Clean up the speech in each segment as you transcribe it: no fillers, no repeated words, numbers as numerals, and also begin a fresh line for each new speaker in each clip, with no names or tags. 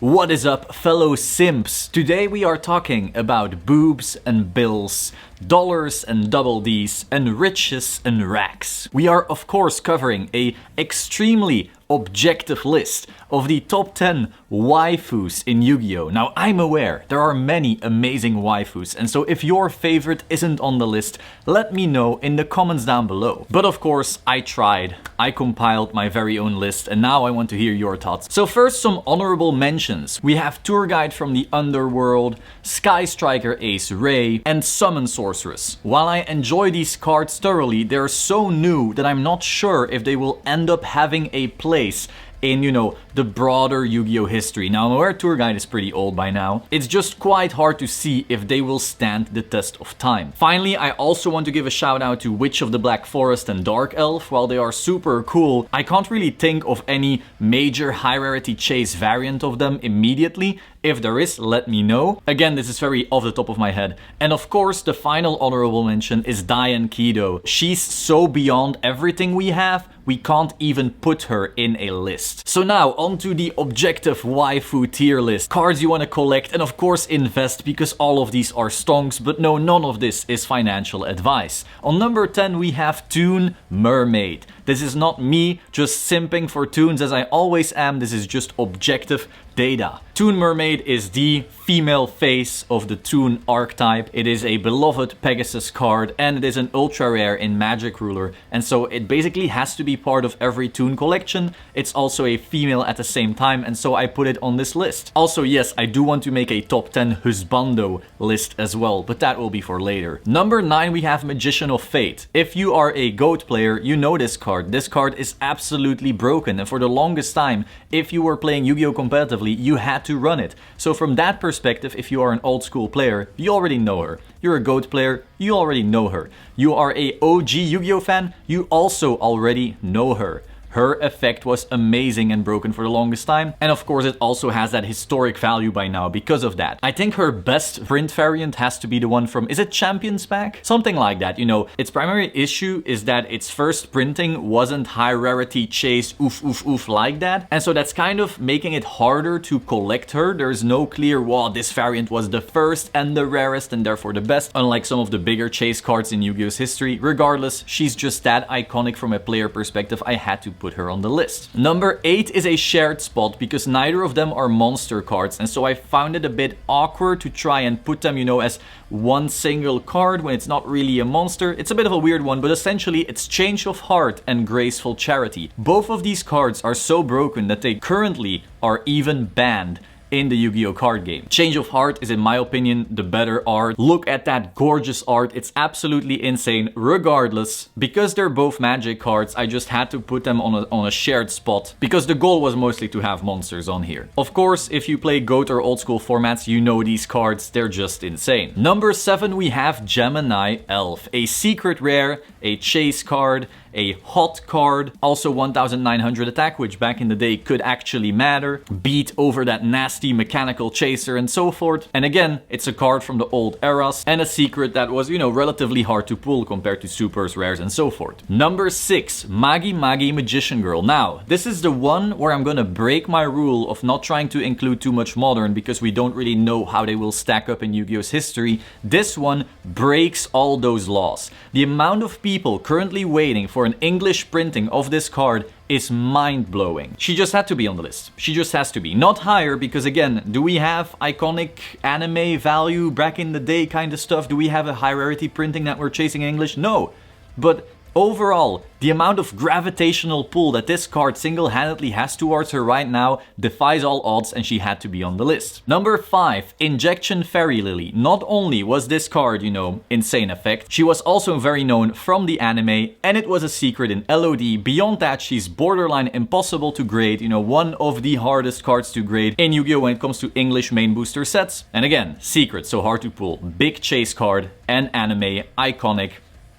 What is up, fellow simps? Today we are talking about boobs and bills, dollars and double D's, and riches and racks. We are of course covering a extremely objective list of the top 10 waifus in Yu-Gi-Oh! Now I'm aware there are many amazing waifus, and so if your favorite isn't on the list, let me know in the comments down below. But of course I tried, I compiled my very own list, and now I want to hear your thoughts. So first, some honorable mentions. We have Tour Guide from the Underworld, Sky Striker Ace Ray, and Summon Sorceress. While I enjoy these cards thoroughly, they're so new that I'm not sure if they will end up having a place in, the broader Yu-Gi-Oh! History. Now, I'm aware Tour Guide is pretty old by now. It's just quite hard to see if they will stand the test of time. Finally, I also want to give a shout out to Witch of the Black Forest and Dark Elf. While they are super cool, I can't really think of any major high rarity chase variant of them immediately. If there is, let me know. Again, this is very off the top of my head. And of course, the final honorable mention is Diane Kido. She's so beyond everything we have, we can't even put her in a list. So now, onto the objective waifu tier list. Cards you want to collect and of course invest, because all of these are stonks, but no, none of this is financial advice. On number 10 we have Toon Mermaid. This is not me just simping for toons as I always am, this is just objective data. Toon Mermaid is the female face of the Toon archetype. It is a beloved Pegasus card and it is an ultra rare in Magic Ruler, and so it basically has to be part of every Toon collection. It's also a female at the same time, and so I put it on this list. Also, yes, I do want to make a top 10 husbando list as well, but that will be for later. Number 9 we have Magician of Fate. If you are a GOAT player, you know this card. This card is absolutely broken, and for the longest time, if you were playing Yu-Gi-Oh! Competitively, you had to run it. So from that perspective, if you are an old school player, you already know her. You're a GOAT player, you already know her. You are a OG Yu-Gi-Oh! Fan, you also already know her. Her effect was amazing and broken for the longest time, and of course it also has that historic value by now because of that. I think her best print variant has to be the one from, is it Champions Pack? Something like that, Its primary issue is that its first printing wasn't high rarity chase oof like that, and so that's kind of making it harder to collect her. There's no clear, wow, this variant was the first and the rarest and therefore the best, unlike some of the bigger chase cards in Yu-Gi-Oh's history. Regardless, she's just that iconic from a player perspective, I had to put her on the list. Number 8 is a shared spot because neither of them are monster cards, and so I found it a bit awkward to try and put them, as one single card when it's not really a monster. It's a bit of a weird one, but essentially it's Change of Heart and Graceful Charity. Both of these cards are so broken that they currently are even banned in the Yu-Gi-Oh! Card game. Change of Heart is, in my opinion, the better art. Look at that gorgeous art. It's absolutely insane. Regardless, because they're both magic cards, I just had to put them on a shared spot because the goal was mostly to have monsters on here. Of course, if you play GOAT or old school formats, you know these cards. They're just insane. Number 7, we have Gemini Elf. A secret rare, a chase card, a hot card, also 1900 attack, which back in the day could actually matter, beat over that nasty mechanical chaser and so forth. And again, it's a card from the old eras and a secret that was, relatively hard to pull compared to supers, rares and so forth. Number 6, Magi Magi Magician Girl. Now, this is the one where I'm gonna break my rule of not trying to include too much modern because we don't really know how they will stack up in Yu-Gi-Oh's history. This one breaks all those laws. The amount of people currently waiting for an English printing of this card is mind-blowing. She just had to be on the list. She just has to be. Not higher, because again, do we have iconic anime value back in the day kind of stuff? Do we have a high rarity printing that we're chasing in English? No. But overall, the amount of gravitational pull that this card single-handedly has towards her right now defies all odds, and she had to be on the list. Number 5, Injection Fairy Lily. Not only was this card, insane effect, she was also very known from the anime, and it was a secret in LOD. Beyond that, she's borderline impossible to grade, one of the hardest cards to grade in Yu-Gi-Oh! When it comes to English main booster sets. And again, secret, so hard to pull. Big chase card and anime, iconic.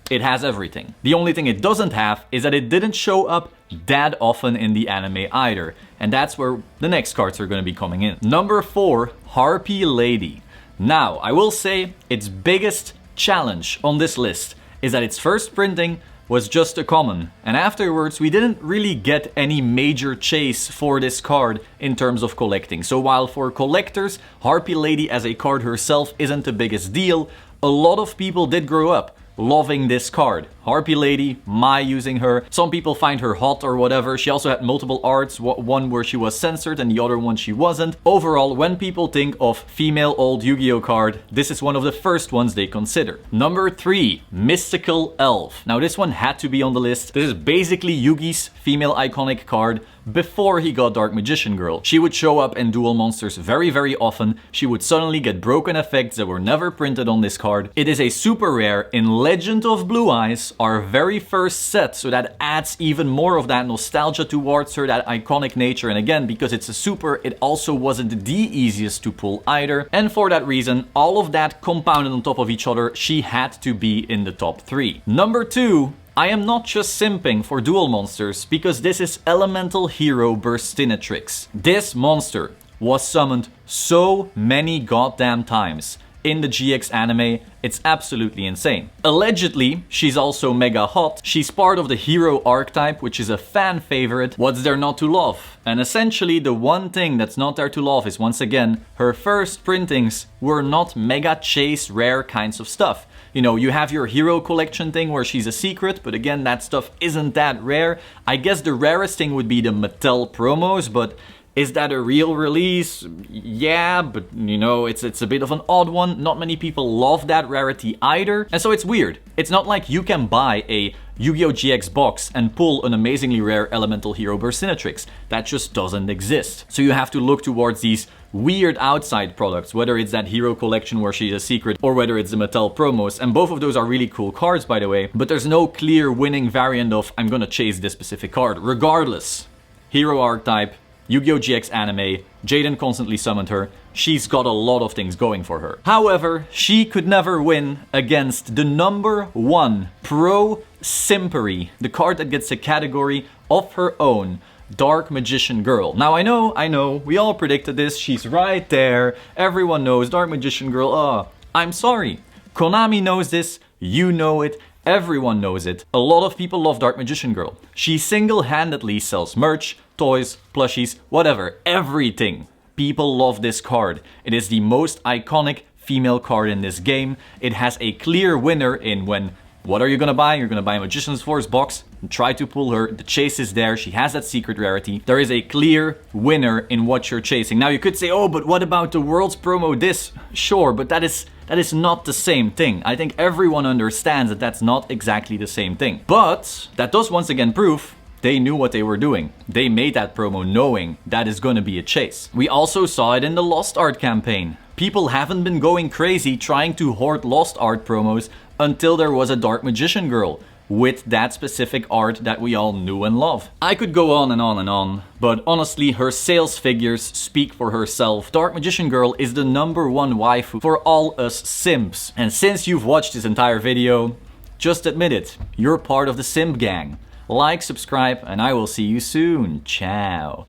It has everything. The only thing it doesn't have is that it didn't show up that often in the anime either. And that's where the next cards are going to be coming in. Number 4, Harpy Lady. Now, I will say its biggest challenge on this list is that its first printing was just a common, and afterwards we didn't really get any major chase for this card in terms of collecting. So while for collectors, Harpy Lady as a card herself isn't the biggest deal, a lot of people did grow up loving this card. Harpy Lady, using her. Some people find her hot or whatever. She also had multiple arts, one where she was censored and the other one she wasn't. Overall, when people think of female old Yu-Gi-Oh card, this is one of the first ones they consider. Number 3, Mystical Elf. Now this one had to be on the list. This is basically Yugi's female iconic card before he got Dark Magician Girl. She would show up in Duel Monsters very often. She would suddenly get broken effects that were never printed on this card. It is a super rare in Legend of Blue Eyes, our very first set, so that adds even more of that nostalgia towards her, that iconic nature. And again, because it's a super, it also wasn't the easiest to pull either. And for that reason, all of that compounded on top of each other, she had to be in the top 3. Number 2, I am not just simping for Duel Monsters, because this is Elemental Hero Burstinatrix. This monster was summoned so many goddamn times in the GX anime, it's absolutely insane. Allegedly, she's also mega hot. She's part of the hero archetype, which is a fan favorite. What's there not to love? And essentially, the one thing that's not there to love is, once again, her first printings were not mega chase rare kinds of stuff. You know, you have your hero collection thing where she's a secret, but again, that stuff isn't that rare. I guess the rarest thing would be the Mattel promos, but is that a real release? Yeah, but you know, it's a bit of an odd one. Not many people love that rarity either. And so it's weird. It's not like you can buy a Yu-Gi-Oh! GX box and pull an amazingly rare Elemental Hero Burstinatrix. That just doesn't exist. So you have to look towards these weird outside products, whether it's that hero collection where she's a secret or whether it's the Mattel promos. And both of those are really cool cards, by the way. But there's no clear winning variant of I'm gonna chase this specific card. Regardless, hero archetype, Yu-Gi-Oh! GX anime, Jaden constantly summoned her. She's got a lot of things going for her. However, she could never win against the number 1 pro simpery, the card that gets a category of her own, Dark Magician Girl. Now I know, we all predicted this. She's right there. Everyone knows Dark Magician Girl. I'm sorry. Konami knows this. You know it. Everyone knows it. A lot of people love Dark Magician Girl. She single-handedly sells merch, toys, plushies, whatever, everything. People love this card. It is the most iconic female card in this game. It has a clear winner in when, what are you gonna buy? You're gonna buy a Magician's Force box and try to pull her. The chase is there. She has that secret rarity. There is a clear winner in what you're chasing. Now you could say, oh, but what about the World's promo this? Sure, but that is not the same thing. I think everyone understands that that's not exactly the same thing. But that does once again prove they knew what they were doing. They made that promo knowing that is going to be a chase. We also saw it in the Lost Art campaign. People haven't been going crazy trying to hoard Lost Art promos until there was a Dark Magician Girl with that specific art that we all knew and love. I could go on and on and on, but honestly, her sales figures speak for herself. Dark Magician Girl is the number 1 waifu for all us simps. And since you've watched this entire video, just admit it, you're part of the simp gang. Like, subscribe, and I will see you soon. Ciao.